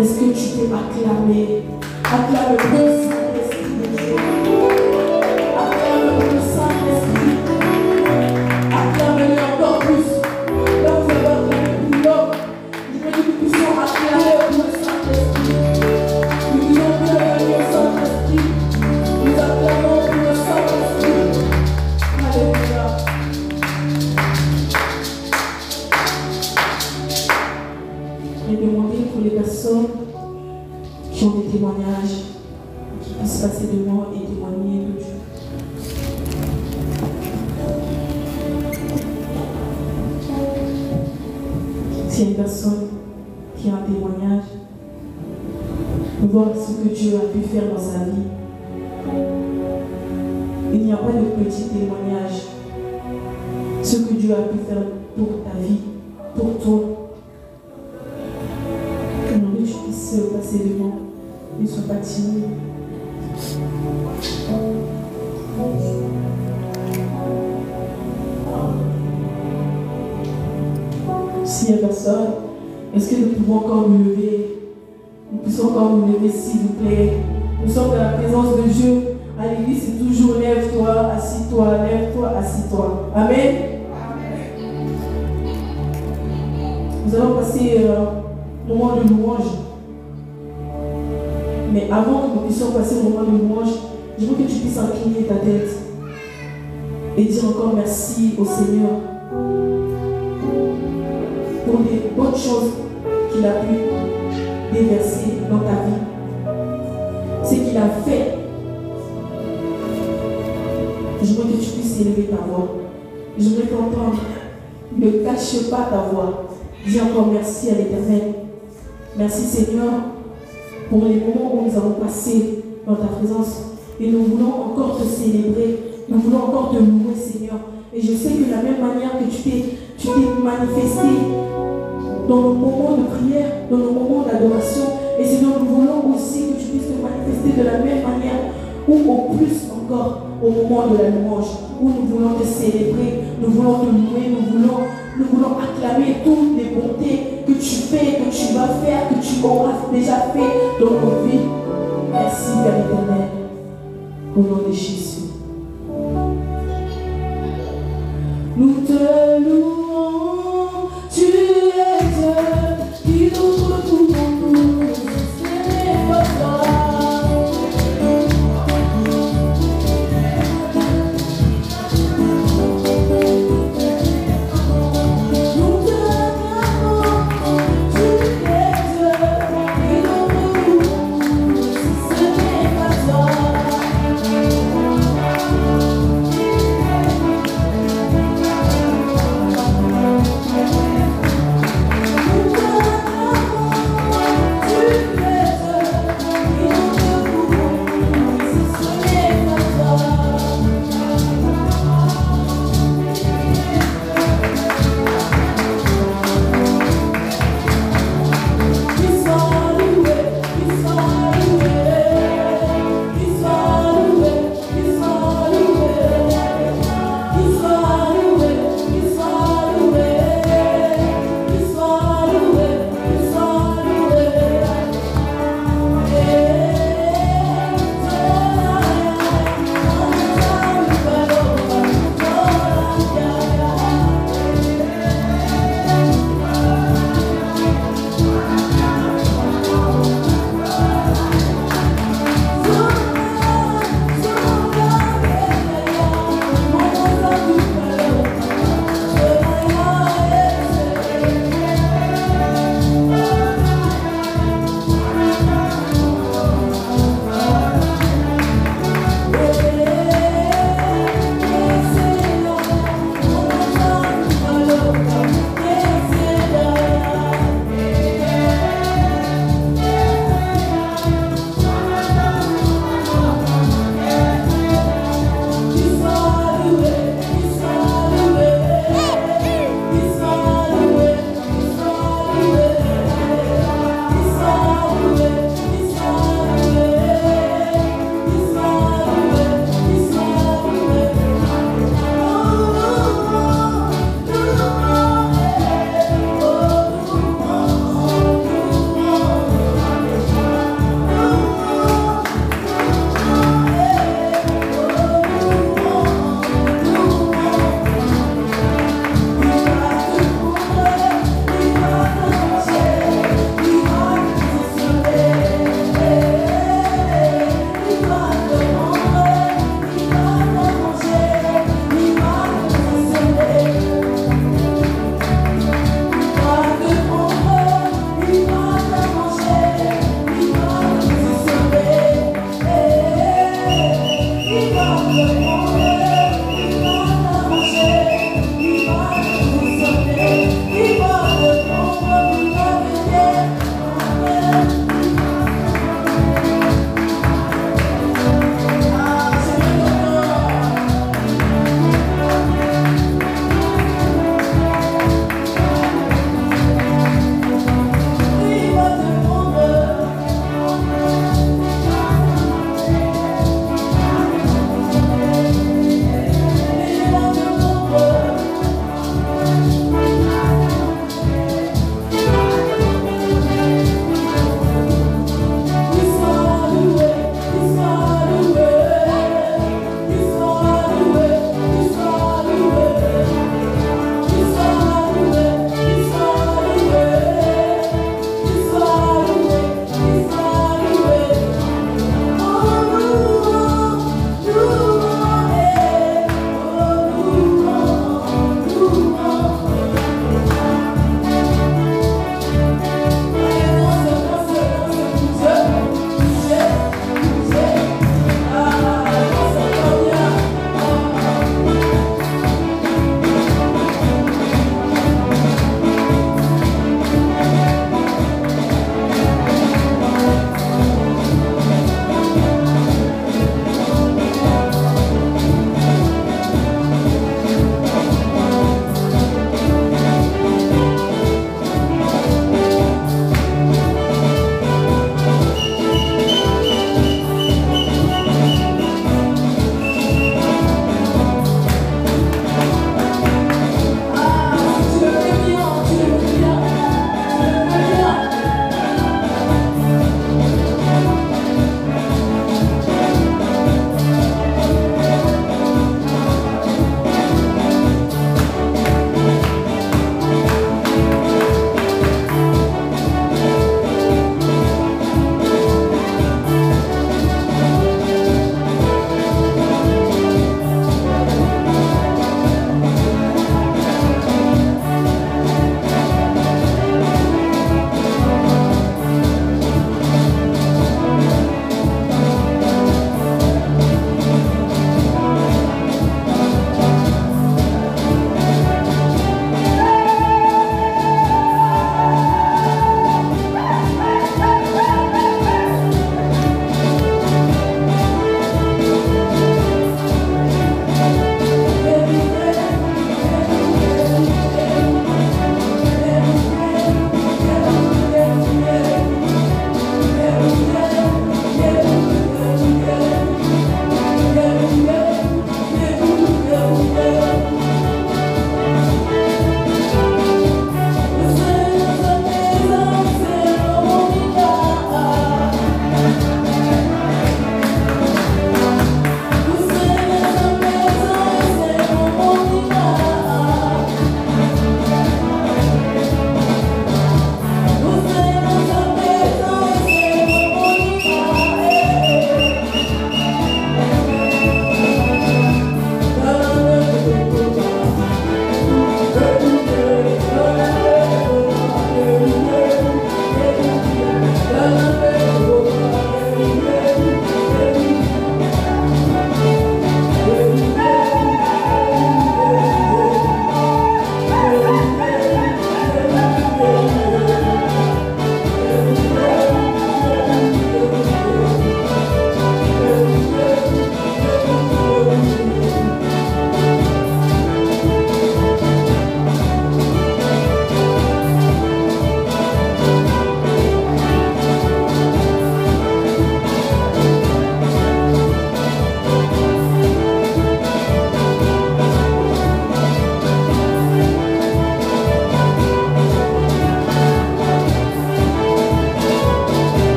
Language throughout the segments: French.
Est-ce que tu peux acclamer? Acclame le Saint-Esprit de Dieu. Acclame le Saint-Esprit. Acclame-le encore plus. Là, vous avez acclamé pour l'homme. Je veux que nous puissions acclamer pour le Saint-Esprit. Nous disons bienvenue au Saint-Esprit. Nous acclamons pour le Saint-Esprit. Alléluia. Je vais demander pour les personnes qui ont des témoignages, qui puissent passer devant et témoigner de Dieu. S'il y a une personne qui a un témoignage, de voir ce que Dieu a pu faire dans sa vie. Il n'y a pas de petit témoignage. Ce que Dieu a pu faire pour ta vie, pour toi. Que tu puisses passer devant. Ne sois pas timide. S'il y a personne, est-ce que nous pouvons encore nous lever? Nous puissions encore nous lever, s'il vous plaît. Nous sommes dans la présence de Dieu. À l'église, c'est toujours lève-toi, assis-toi, lève-toi, assis-toi. Amen. Nous allons passer un moment de louange. Mais avant que nous puissions passer au moment de louange, je veux que tu puisses incliner ta tête et dire encore merci au Seigneur pour les bonnes choses qu'il a pu déverser dans ta vie. Ce qu'il a fait. Je veux que tu puisses élever ta voix. Je veux t'entendre. Ne cache pas ta voix. Dis encore merci à l'Éternel. Merci Seigneur pour les moments où nous avons passé dans ta présence. Et nous voulons encore te célébrer. Nous voulons encore te louer Seigneur. Et je sais que de la même manière que tu t'es manifesté dans nos moments de prière, dans nos moments d'adoration. Et Seigneur, nous voulons aussi que tu puisses te manifester de la même manière ou au plus encore au moment de la louange où nous voulons te célébrer, nous voulons te louer, nous voulons acclamer toutes les bontés que tu fais, que tu vas faire, que tu auras déjà fait dans nos vies. Merci Père éternel, au nom de Jésus. Nous te louons, tu es Dieu, qui ouvre tout pour nous, c'est pas toi.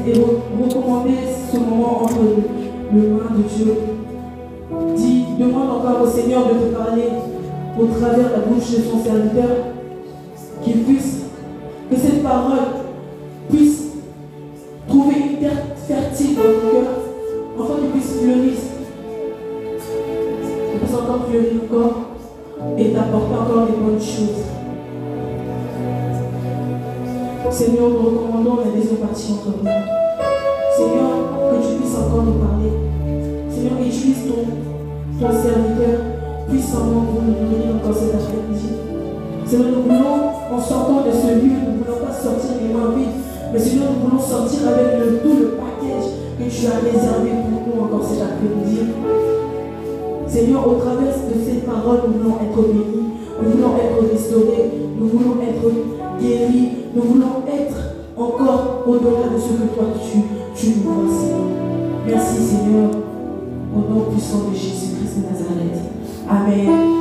et recommander ce moment entre les mains de Dieu. Demande encore au Seigneur de te parler au travers la bouche de son serviteur, que cette parole puisse trouver une terre fertile dans ton cœur, afin qu'il puisse fleurir, qu'il puisse encore fleurir encore et t'apporter encore des bonnes choses. Seigneur, nous recommandons la deuxième partie entre nous. Seigneur, que tu puisses encore nous parler. Seigneur, utilise ton serviteur puissamment pour nous nourrir encore cet après-midi. Seigneur, nous voulons, en sortant de ce lieu, nous ne voulons pas sortir les mains vides, mais Seigneur, nous voulons sortir avec tout le package que tu as réservé pour nous encore cet après-midi. Seigneur, au travers de ces paroles, nous voulons être bénis, nous voulons être restaurés, nous voulons être guéris, nous voulons être encore au-delà de ce que toi tu nous vois, Seigneur. Merci, Seigneur, au nom puissant de Jésus-Christ de Nazareth. Amen.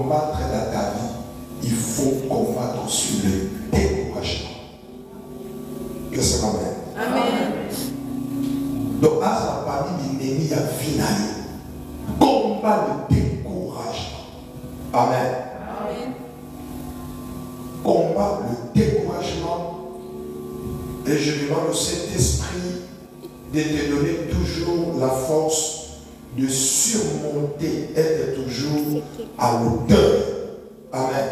combattre dans ta vie, il faut combattre sur le découragement. Que c'est amen. Amen. Donc, à sa partie, l'ennemi a fini. Combat le découragement. Amen. Amen. Combat le découragement. Et je demande au Saint-Esprit de te donner toujours la force de surmonter, être toujours à l'auteur. Amen.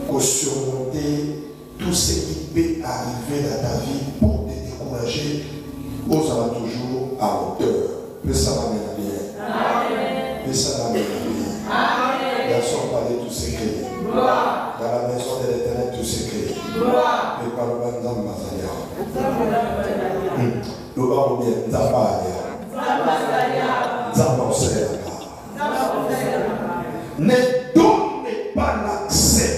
Pour surmonter tout ce qui peut arriver dans ta vie pour te décourager, ose aller toujours à l'auteur. Que ça va bien. Que ça va bien. Garçon, parler tout secret. Dans la maison de l'Éternel, tout secret. Et par le bas de Mazalia. Le bas ou bien, Zabalia. Zabalia. Ne donnez pas l'accès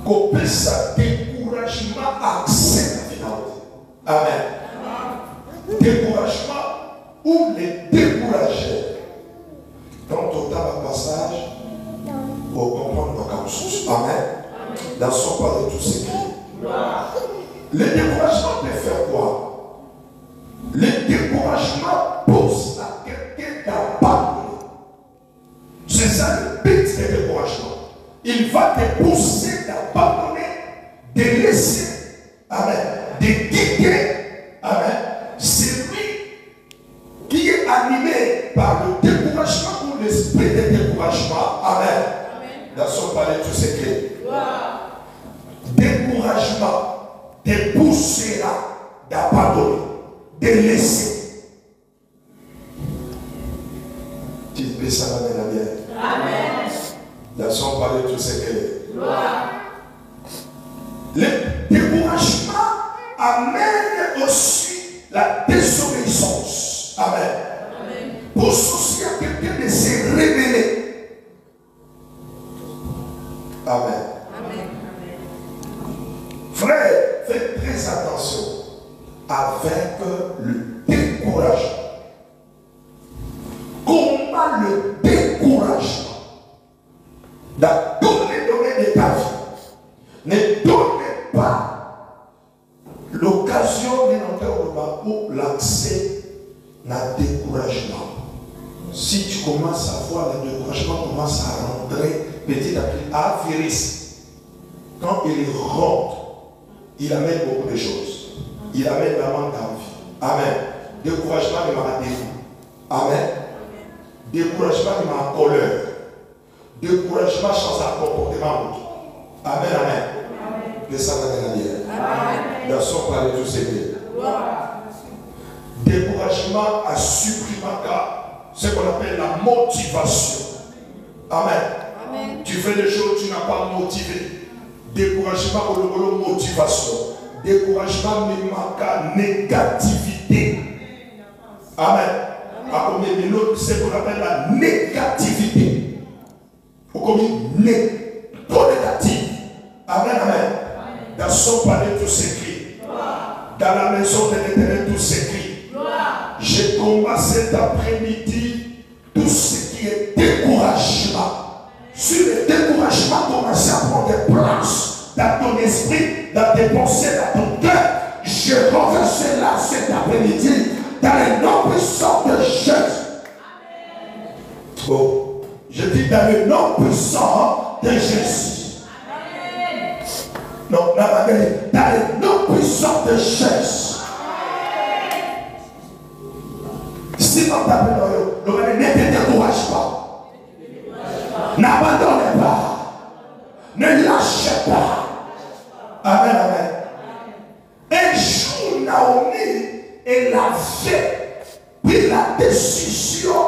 qu'au ça découragement accès à la finalité. Amen. Découragement ou les décourager. Dans ton temps de passage, pour comprendre nos consciences. Amen. Dans son parler tout secret. Le découragement peut faire quoi? Le découragement pousse à quelqu'un d'abandonner. C'est ça le but du découragement. Il va te pousser d'abandonner, de laisser, amen, de quitter, amen. C'est lui qui est animé par le découragement ou l'esprit de découragement, amen. Dans son palais tout secret. Découragement te poussera d'abandonner, de laisser. Tu peux ça la bien. Amen. Dans son palais tout secret. Le découragement amène aussi la désobéissance. Amen. Amen. Pour soucier à quelqu'un de se révéler. Amen. Amen. Frère, faites très attention avec le découragement. Combat le découragement dans tous les domaines de ta vie. Ne donnez pas l'occasion d'un enterrement pour l'accès à découragement. Si tu commences à voir le découragement commence à rentrer petit à petit à virus. Quand il rentre, il amène beaucoup de choses. Il amène la manque d'envie. Amen. Découragement de ma dégoût. Amen. Découragement de ma colère. Découragement sans un comportement. Amen, amen. Que ça va être bien. Dans son palais tout secret. Découragement à supprimer ce qu'on appelle la motivation. Amen. Tu fais des choses, tu n'as pas motivé. Découragement au motivation. Découragement mais manque négativité. Amen. C'est ce qu'on appelle la négativité. Trop négatif. Amen, amen. Dans son palais tout s'écrit. Dans la maison de l'Éternel tout s'écrit. Je combats cet après-midi tout ce qui est découragement. Sur le découragement, commence à prendre place dans ton esprit, dans tes pensées, dans ton cœur. Je renverse là cet après-midi dans le nom puissant de Jésus. Oh, je dis dans le nom puissant de Jésus. Non, dans le nom puissant de Jésus. Si on t'appelle ne te décourage pas. N'abandonne pas. Ne lâche pas. Amen, amen. Un jour, Naomi, elle avait pris la décision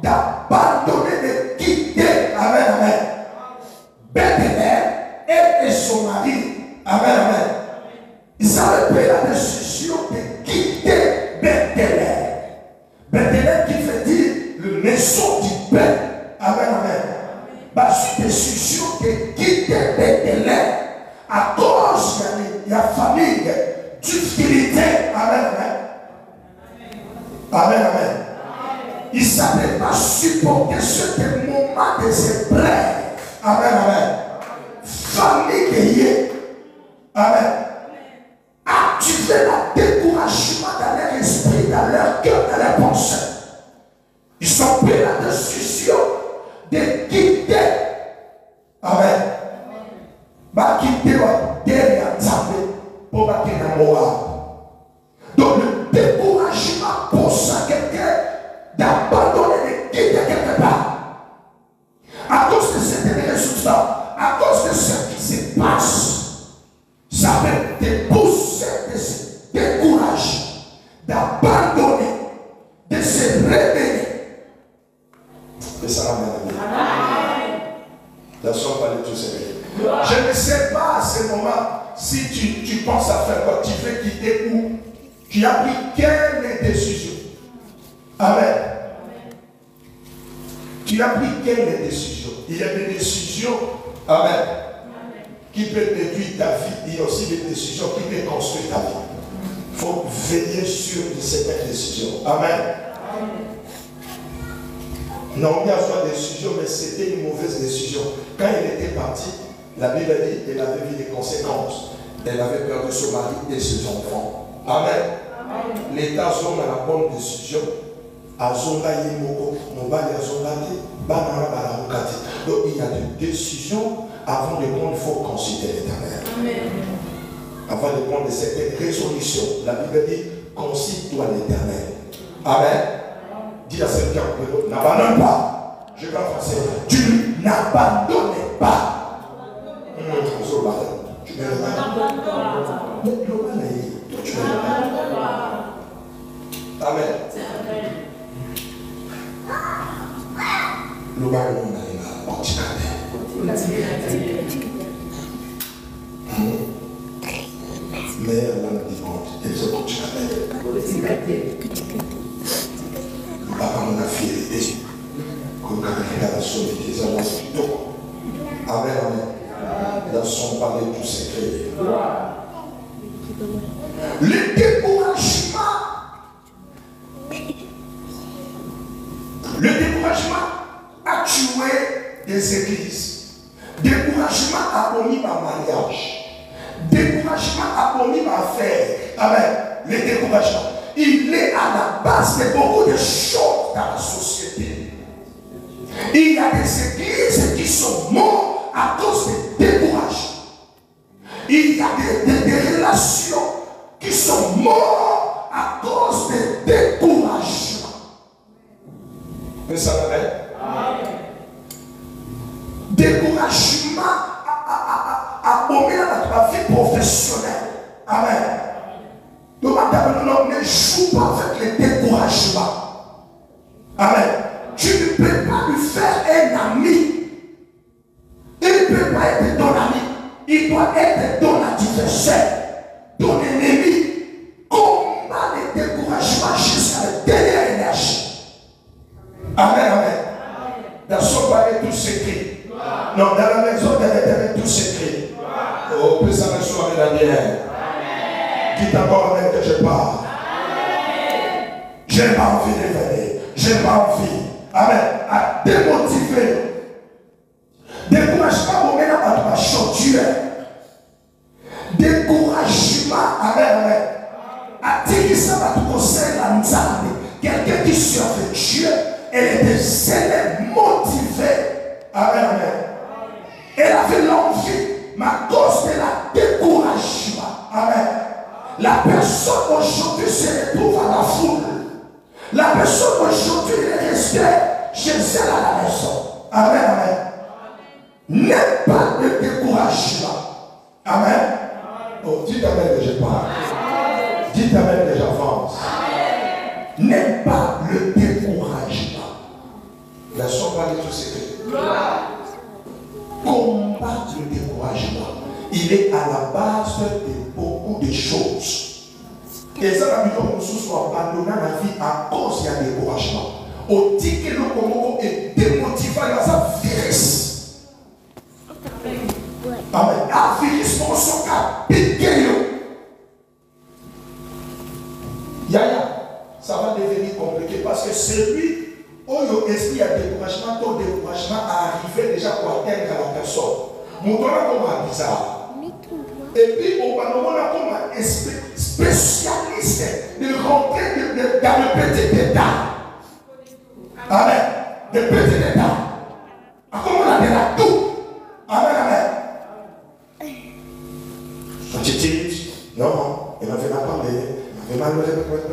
d'abandonner, de quitter. Amen, amen. Bethléem, elle et son mari. Amen, amen. Ils avaient pris la décision de quitter Bethléem. Bethléem qui veut dire le maison du Père. Amen, amen. C'est une décision de quitter Bethléem à cause de la famille, difficulté. Amen, amen. Amen, amen. Ils ne savaient pas supporter ce moment moment des épreuves, amen, amen, famille guerrier, amen, activer le découragement dans leur esprit, dans leur cœur, dans leurs pensées. Ils ont pris la décision de quitter, amen, va quitter la terre pour quitter la Moab. Donc le découragement pousse à quelqu'un d'abandonner, de quitter quelque part. À cause de cette ressource, à cause de ce qui se passe, ça peut te pousser de se décourager, d'abandonner, de se révéler. Et ça va bien. La somme va aller tout séparer. Je ne sais pas à ce moment si tu penses à faire quoi, tu veux quitter où, tu as pris quelle décision. Amen. Tu as pris quelle décision? Il y a des décisions, amen, qui peuvent détruire ta vie. Il y a aussi des décisions qui peuvent construire ta vie. Il faut veiller sur certaines décisions. Amen. Non, il y a soit des décisions, mais c'était une mauvaise décision. Quand il était parti, la Bible dit qu'elle avait vu des conséquences. Elle avait perdu son mari et ses enfants. Amen. L'État a la bonne décision. Donc il y a des décisions avant de prendre, il faut considérer l'éternel. Avant de prendre certaines résolutions, la Bible dit considère-toi l'éternel. Amen. Dis à celui qui a compris, n'abandonne pas. Je vais en français. Tu n'abandonnes pas. Tu ne l'abandonnes pas. Amen. Le baron n'a pas mais elle a dit elle se continue. Le baron a fait comme quand il a sauvé des hommes. Amen, amen. Dans son palais tout secret. Le découragement. Le découragement a tué des églises. Découragement a commis ma mariage. Découragement a commis ma affaire. Amen. Le découragement. Il est à la base de beaucoup de choses dans la société. Il y a des églises qui sont mortes à cause de découragement. Il y a des relations qui sont mortes à cause de découragement. Mais ça va bien? Découragement a commis dans ta vie professionnelle. Amen. Donc, ne joue pas avec le découragement. Amen. Tu ne peux pas lui faire un ami. Il ne peut pas être ton ami. Il doit être ton adversaire, ton ennemi. Combat le découragement jusqu'à la dernière énergie. Amen, amen. Dans son palais, tout s'écrit. Non, dans la maison de l'Éternel, tout s'écrit. Oh, que ça me soit la dernière. Dites encore même que je parle. Je n'ai pas envie de venir. Je n'ai pas envie. Amen. À démotiver. Découragement, on est dans ma chaudière. Découragement, amen, amen. À dire ça va te conseiller la nzambe. Quelqu'un qui servait Dieu, elle était zélée, motivée. Amen, amen. Elle avait l'envie, mais à cause de la découragement. Amen. La personne aujourd'hui se retrouve à la foule. La personne aujourd'hui est restée chez elle à la maison. Amen, amen. N'aie pas de découragement. Amen. Oh, dites amen que je parle. Dites amen que j'avance. N'aie pas le découragement. Laissons parler tout ce que. Combattre le découragement. Il est à la base de beaucoup de choses. Et ça, la maison nous soit abandonné la vie à cause du découragement. On dit que le Congo est démotivé dans sa virus. Amen. La virus, on s'en a piqué. Yaya, ça va devenir compliqué parce que celui Oh, esprit à découragement, ton découragement a arrivé déjà pour atteindre la personne. Mon doigt comme un bizarre. Et puis, on va nous voir comme un esprit spécialiste de rentrer dans le petit état. Amen. Le petit état. Comment on a dit là tout. Amen, amen. Non, il m'avait pas parlé. Il m'avait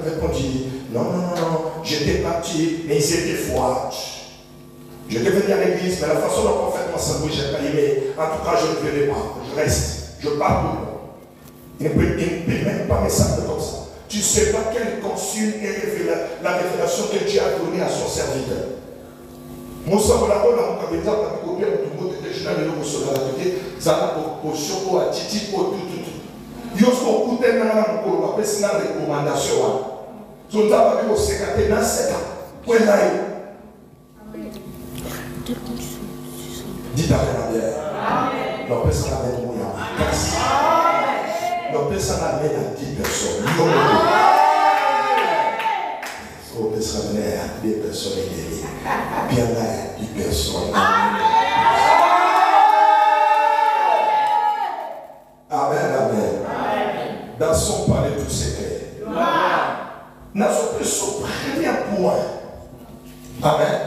répondu. Non, j'étais parti, mais ils étaient froids. J'étais venu à l'église, mais la façon dont le prophète m'a semblé, je n'ai pas aimé. En tout cas, je ne venais pas. Je reste. Je parle pour moi. Il ne peut même pas me savoir comme ça. Tu ne sais pas quelle consigne est la révélation que Dieu a donnée à son serviteur. Mon sang, on a mon cabinet, on a copié tout le monde, je n'ai pas sur la tête, ça a pour choco, à titi, pour tout. Yosko Kouten n'a pas de recommandation. Je ne sais pas que c'est quand tu as 7 ans. Où est-ce Dites avec la bière. Non, personne n'a même moyen. Non, personne n'a même à 10 personnes. Oh, personne n'a 10 personnes. Bien là, 10 personnes. Amen, amen. Dans son palais tout secret. Dans son premier point. Amen.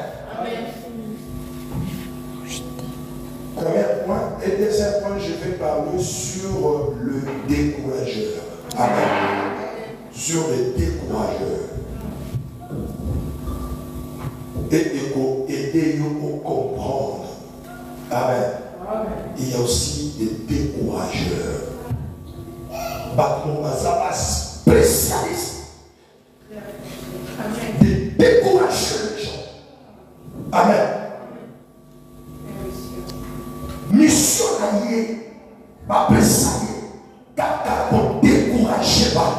Premier point. Et deuxième point, je vais parler sur le décourageur. Amen. Sur le décourageur. Aider-nous à comprendre. Amen. Il y a aussi des décourageurs. Batman spécialiste. Des décourageurs les gens. Amen. Missionnaire, pas pressé, pour décourager pas.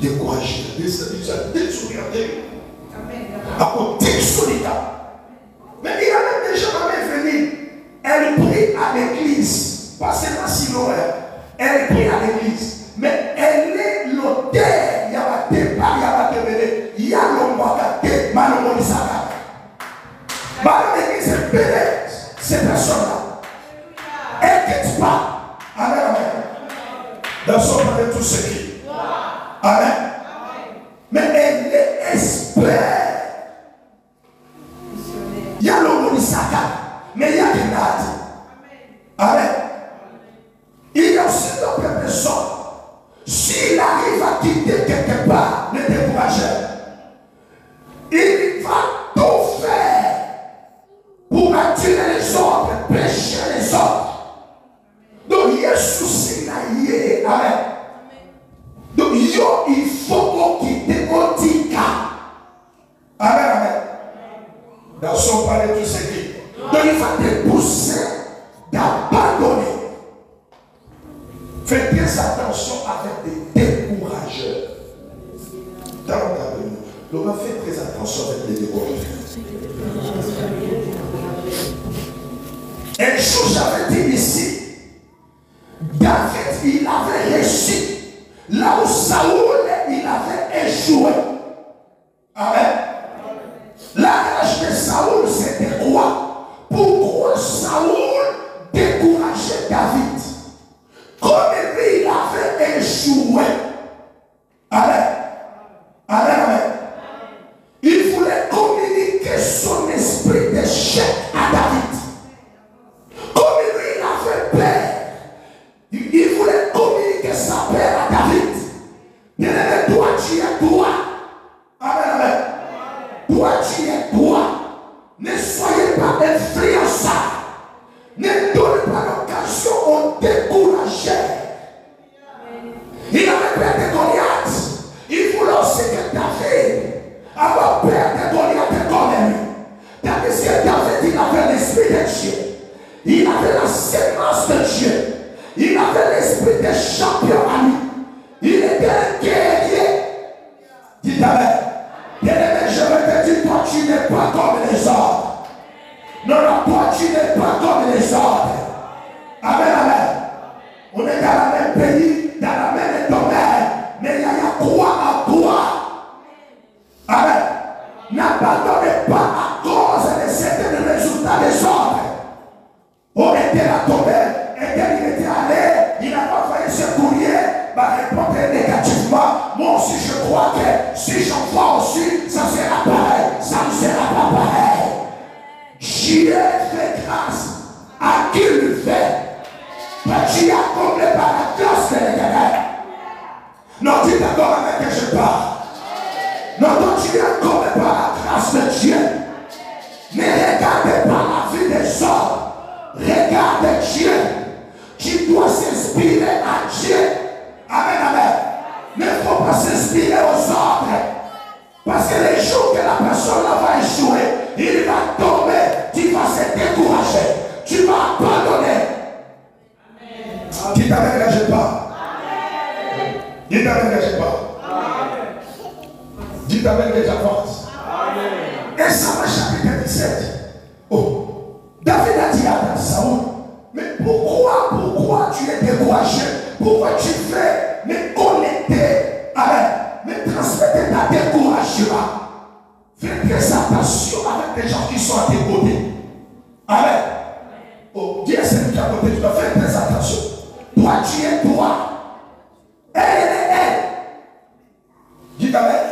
Décourager, décourager. À décourager. Mais il y a même des gens qui sont venus. Elle prie à l'église. Pas seulement sinon, elle prie à l'église. Mais elle est l'auteur. Il y a des départ, il y a des démêlés. Il y a l'homme Manomonisaka. L'église est belle, ces personnes-là. Elle ne quitte pas. Amen, amen. Dans son palais, tout ce qui. Amen. Mais elle est expert. Il y a l'homonisaka, mais il y a des nades. Amen. Il y a aussi d'autres personnes. S'il arrive à quitter quelque part le décourageur, il va tout faire pour attirer les autres, prêcher les autres. Donc, il y a un souci là. Amen. Donc, il faut quitter au tika. Amen, amen. Dans son palais, tout ce qui. Donc, il va te pousser d'abandonner. Faites bien attention avec des décourageurs. On va faire très attention avec les décourageurs. Un jour, j'avais dit ici, David, il avait réussi là où Saoul, il avait échoué. Amen. La rage de Saoul, c'était quoi? Pourquoi Saoul décourageait David? Comme lui, il avait échoué. Amen. Amen, amen. Il voulait communiquer son esprit d'échec à David. Comme lui, il avait peur. Il voulait communiquer sa peur à David. Bien-aimé, toi, tu es toi. Amen, amen. Toi, tu es toi. Ne soyez pas influençable. Ne donnez pas l'occasion aux découragés. Il avait peur de Goliath. Il voulait aussi que David avoir peur de Goliath comme lui. Tandis que David, il avait l'esprit de Dieu. Il avait la sémence de Dieu. Il avait l'esprit de champion à lui. Il était un guerrier. Dites Amen. Bien-aimé, je vais te dire, toi tu n'es pas comme les autres. Non, toi tu n'es pas comme les autres. Amen, amen. On est dans le même pays, dans la même domaine, mais il y a quoi à toi. Amen. n'abandonnait pas à cause de certains résultats des autres. On était là tombé, et quand il était allé, il n'a pas envoyé ce courrier, répondre négativement. Moi aussi je crois que si j'envoie aussi, ça sera pareil, ça ne sera pas pareil. Dieu fait grâce à qui le fait. Tu as comblé par la grâce de l'Éternel. Non, tu es d'accord avec que je parle. Non, tu es comblé par la grâce de Dieu. Ne regardez pas la vie des hommes. Regarde Dieu. Tu dois s'inspirer à Dieu. Amen, amen. Il ne faut pas s'inspirer aux autres. Parce que les jours que la personne là va échouer, il va tomber, tu vas se décourager, tu vas abandonner. Dites amen, ne gâchez pas. Dites amen, ne gâchez pas. Dites amen, que j'avance. Et Samuel chapitre 17. Oh, David a dit à Saoul, mais pourquoi tu es découragé? Pourquoi tu fais me connecter? Amen. Me transmettre ta découragement. Fais très attention avec les gens qui sont à tes côtés. Amen. Oh, dis à celui qui est à côté, tu dois faire très attention. Toi, tu es toi. Elle est elle. Dis amen.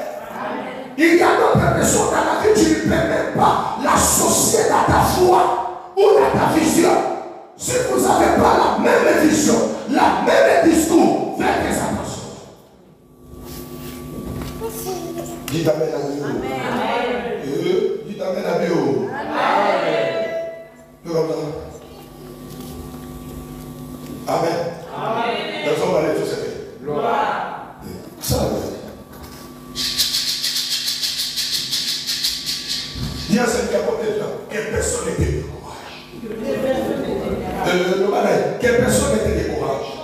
Il y a d'autres personnes dans la vie, tu ne peux même pas l'associer dans ta foi ou dans ta vision. Si vous n'avez pas la même vision, la même discours, faites très attention. Dites amen à Dieu. Dites amen à Dieu. Amen. Nous sommes allés tous ces gloire. Ça va. Dis à celui qui a porté là, quelle personne était découragée. Le balai, quelle personne était découragée.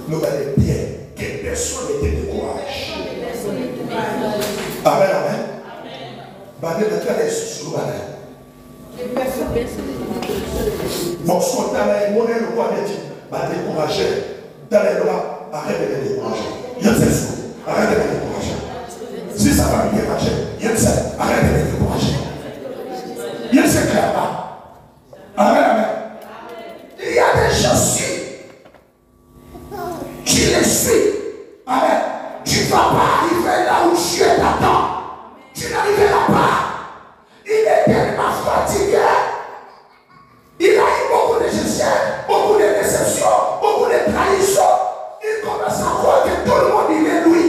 Le balai, bien, quelle personne était découragée. Amen, amen. Balai, la terre est sur le balai. Bon, ce qu'on a là, mon le roi dit, va décourager. Dans les lois, arrête de me décourager. Il y a ce arrête de me décourager. Si ça va me décourager, il y a ce arrête de me décourager. Il y a ce clairement. Amen, amen. Il y a des gens si tu les suis. Amen. Tu ne vas pas arriver là où Dieu t'attend. Tu n'arriveras pas. Il est tellement fatigué. Il a eu beaucoup de gestions, beaucoup de déceptions, beaucoup de trahisons. Il commence à croire que tout le monde il est lui.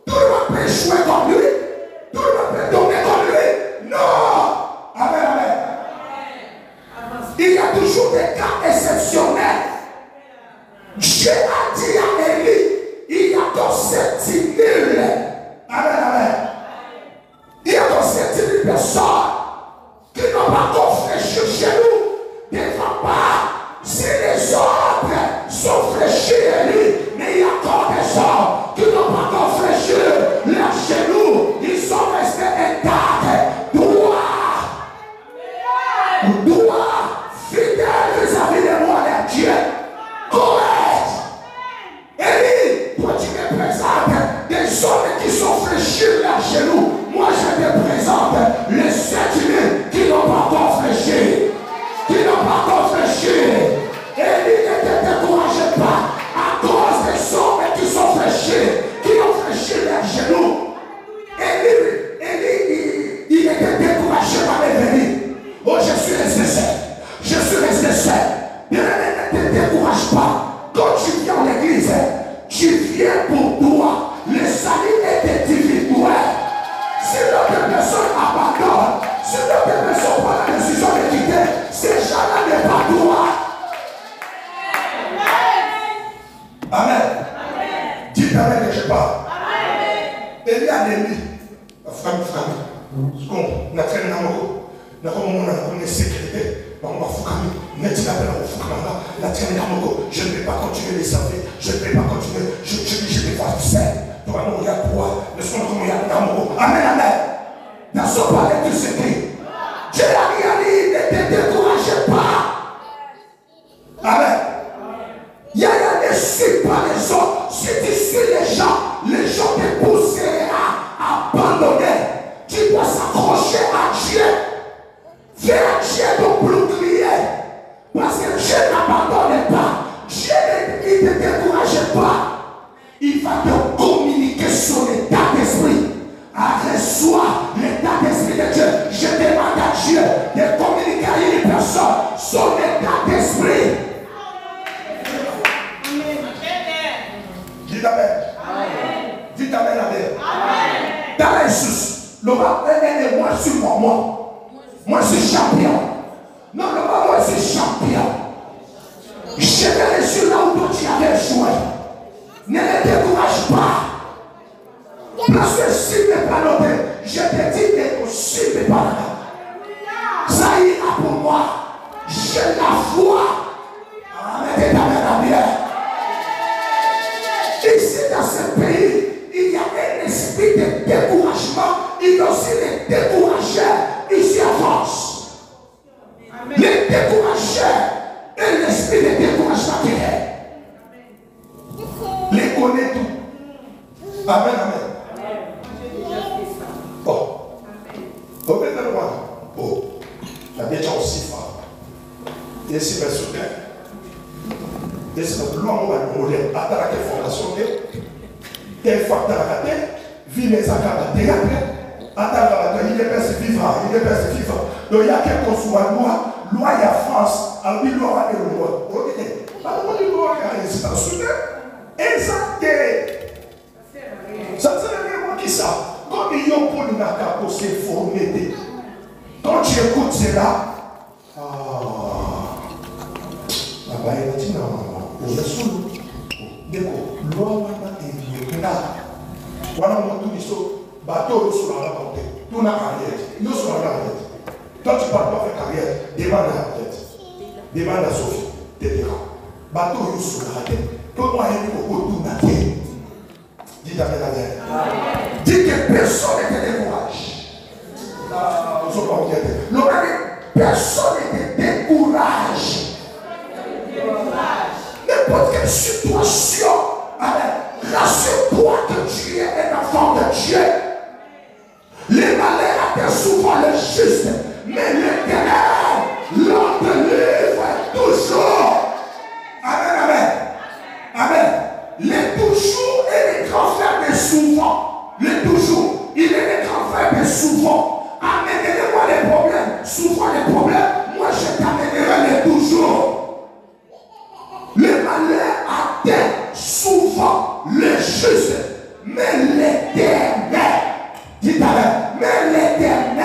Tout le monde peut échouer comme lui. Tout le monde peut tomber comme lui. Non. Amen, amen. Il y a toujours des cas exceptionnels. Dieu a dit à Élie, il y a dans 7 000. Amen, amen. Il y a dans 7 000 personnes qui n'ont pas encore fléchi chez nous. Ne va pas. Si les autres sont fléchis Élie, mais il y a encore des gens qui n'ont pas encore fléchi leurs genoux. Ils sont restés intacts. Droit, fidèle vis-à-vis de moi, les Dieu. Correct. Élie, toi tu me présentes des hommes qui sont fléchis leurs genoux. Moi je te présente les 7 000 qui n'ont pas encore fléchi. Qui n'ont pas encore fléchi. Élie ne te décourage pas à cause des hommes qui sont fléchis, qui ont fléchi leurs genoux. Élie, il était découragé par les venus. Oh, je suis resté seul. Je suis resté seul. Ne te décourage pas. Quand tu viens à l'église, tu viens pour toi. Le salut est individuel. Si l'autre personne abandonne, si l'autre personne prend la décision de quitter, ces gens-là n'est pas toi. Amen. Dites amen que je parle. Élie a dit, frère, on a traîné dans mon na ko mon na sécurité on va foucamer net la belle foucamer la traîner dans mon je ne vais pas continuer les servir je ne vais pas continuer je vais faire seul toi non il y a toi le son comme il y a dans mon amen amen dans ce palais du secret Dieu a dit ne te découragez pas amen il y a des suites par les autres si tu suis les gens te poussera à abandonner va te communiquer son état d'esprit. Reçois l'état d'esprit de Dieu. Je demande à Dieu de communiquer à une personne son état d'esprit. Dites Amen. Dites Amen, Amen. Dans la Jésus, le roi est moi sur moi. Moi, je suis champion. Non, le roi, moi, je suis champion. Je vais réussir là où toi tu avais échoué. Ne me décourage pas. Parce que si tu n'es pas noté, je te dis que si tu n'es pas là, ça ira pour moi. J'ai la foi. Amen. Ici dans ce pays, il y a un esprit de découragement. Il y a aussi les découragés ici en France. Les découragés et l'esprit de découragement qui est. Les connaît tout. Amen, amen. Bon. Oh. La bien aussi fort. Et si je me souviens. Et si je me souviens. Attends la fondation. Des fois, tu as raté. Vie les accords de théâtre. Attends, il est perçu vivant. Donc il y a quelque chose à loi. Loi il y a France. Alors il doit avoir une loi. Ok. Alors il doit avoir une loi. Exact. Ça ne sert à rien qui ça. Comme il y a pour nous pour se former. Quand tu écoutes cela, il dit non, on est sous le loi est là. Voilà mon tout dit bateau sur la portée. Tout n'a carrière. Nous sur la carrière. Toi tu ne parles pas faire carrière. Demande à la tête. Demande à Sophie. T'es bateau sur la tête. Toi moi il faut tout n'a tête. Dites Amen, Amen. Dites que personne ne te décourage. Personne ne te décourage. N'importe quelle situation, rassure-toi que tu es un enfant de Dieu. Les malheurs atteignent souvent le juste, mais l'Éternel l'en délivre toujours. Amen, amen. Amen. Les toujours et les grands frères de souvent. Les toujours. Il est les grands frères de souvent. Amenez-moi les problèmes. Souvent les problèmes. Moi je t'amènerai les toujours. Les malheurs atteignent souvent les justes. Mais l'Éternel. Dites avec. Mais l'Éternel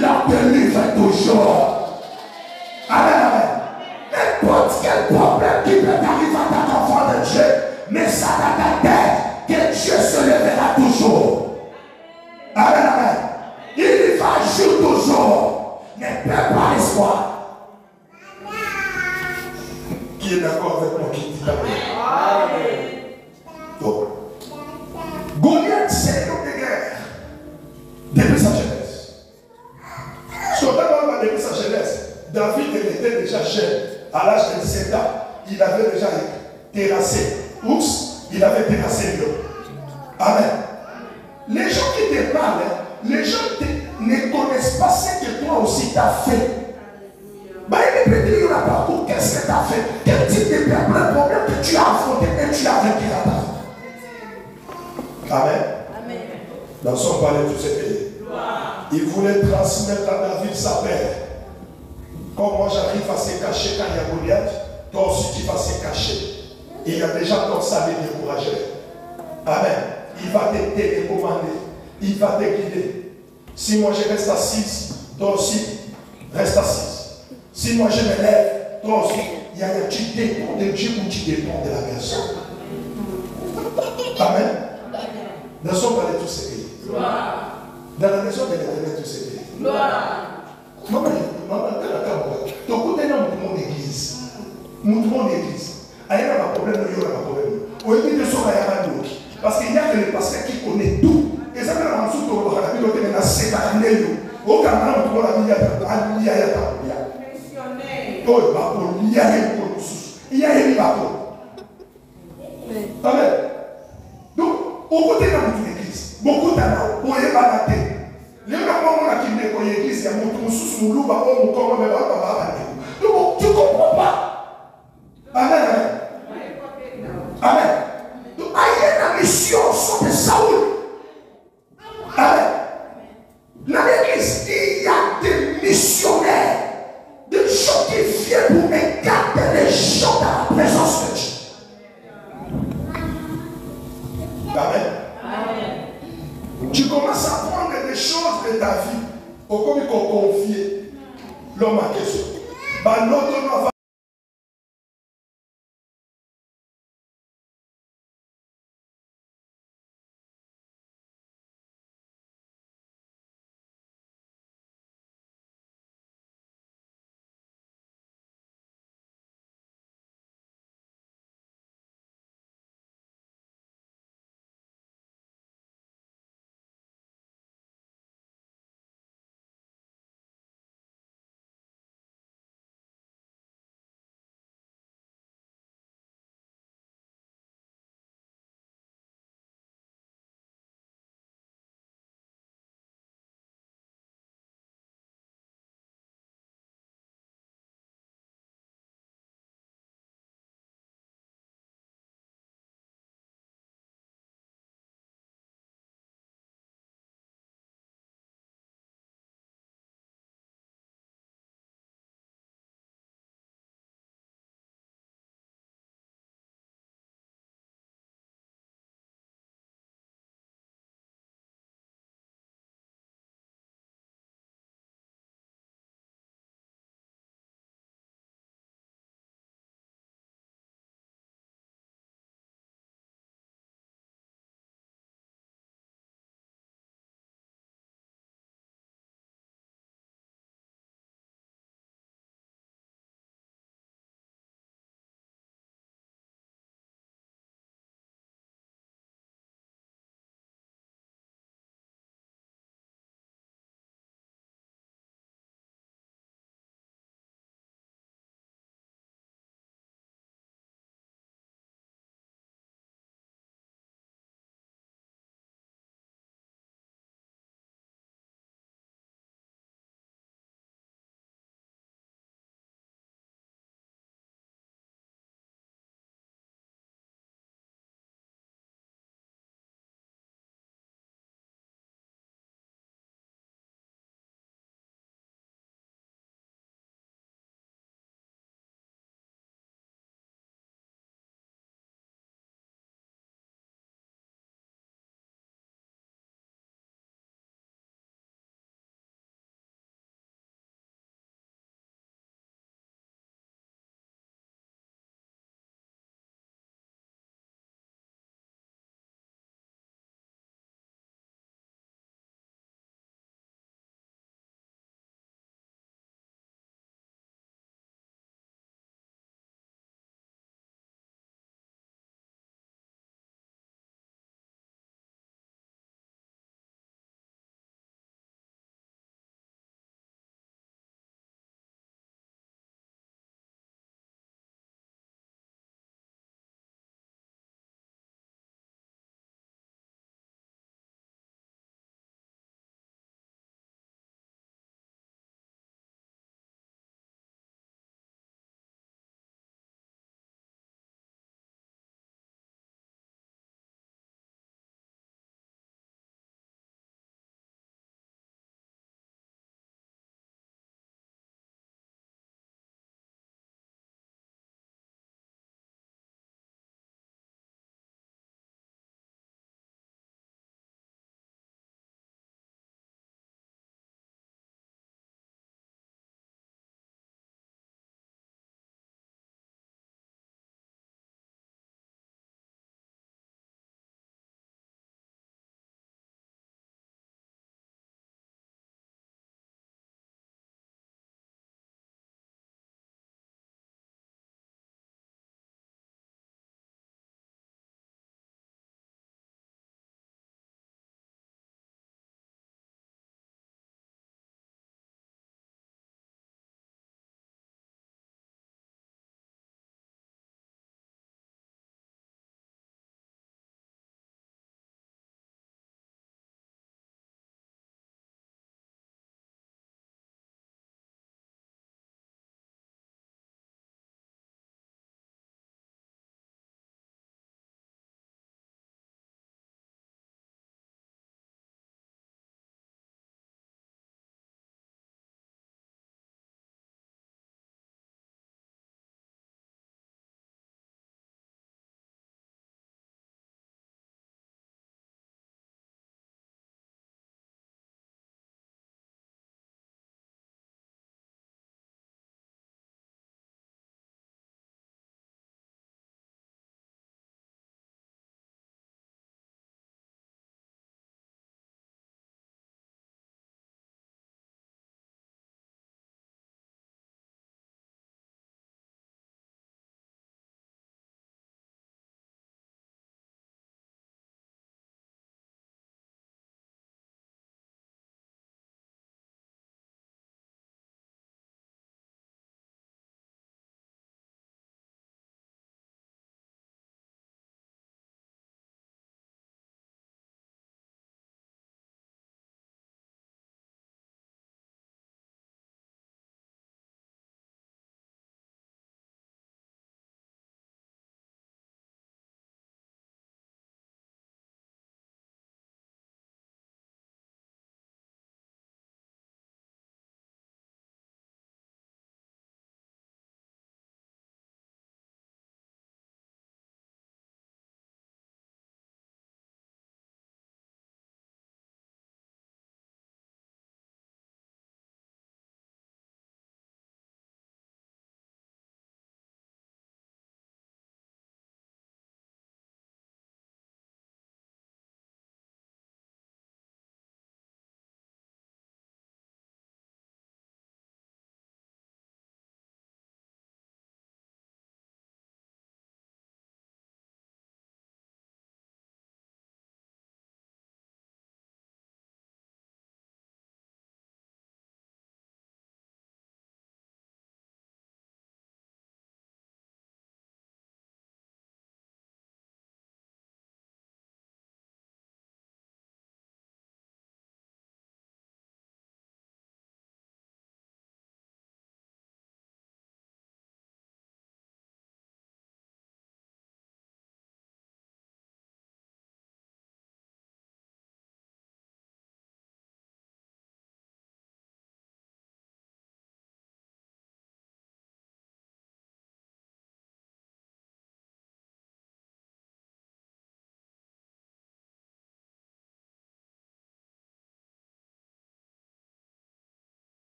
l'en délivre toujours. Amen, amen. N'importe quel problème qui peut arriver à ta enfant de Dieu. Mais ça dans ta tête que Dieu se lèvera toujours. Amen, amen. Il va jouer toujours. Ne perds pas l'espoir. Qui est d'accord avec moi qui dit Amen? Donc, Goliath, c'est un homme de guerre. Depuis sa jeunesse. Depuis sa jeunesse, David était déjà jeune. À l'âge de 17 ans, il avait déjà terrassé ours, il avait terrassé lion. Amen. Les gens qui te parlent, les gens ne connaissent pas ce que toi aussi tu as fait. Bah, il peut dire un parcours, qu'est-ce que tu as fait? Quel type de problème que tu as affronté et tu as vécu à ta vie. Amen. Amen. Dans son palais, tous ces pays. Il voulait transmettre à David sa paix. Comme moi j'arrive à se cacher quand il y a Goliath, toi aussi tu vas se cacher. Il y a déjà ton salut découragé. Amen. Il va te télécommander. Il va te guider. Si moi je reste assise, toi aussi reste assise. Si moi je me lève, toi aussi, il y a un petit dépend de Dieu ou tu dépends de la personne. Amen. Dans son palais tous ces pays. Dans la maison de l'Éternel tous ces pays. Maman, tu écoutes mon église. Mon église. Il y a un problème, il y a un problème. Au lieu de son parce qu'il y a que les pasteurs qui connaissent tout. Et ça, on a tout le monde qui a cette année. Au Cameroun, tout le monde a il y a un bateau. Amen. Donc, au côté de l'église, beaucoup d'années, on est balaté. Les gens qui ont été l'église, il y a mon sous mon loup, mon corps, donc, tu ne comprends pas. Amen. Amen. Donc, il y a mission sont de Saoul. Amen. Dans l'église, il y a des missionnaires, des gens qui viennent pour écarter les gens dans la présence de Dieu. Amen. Tu commences à prendre des choses de ta vie pour qu'on confie l'homme à question. L'autre va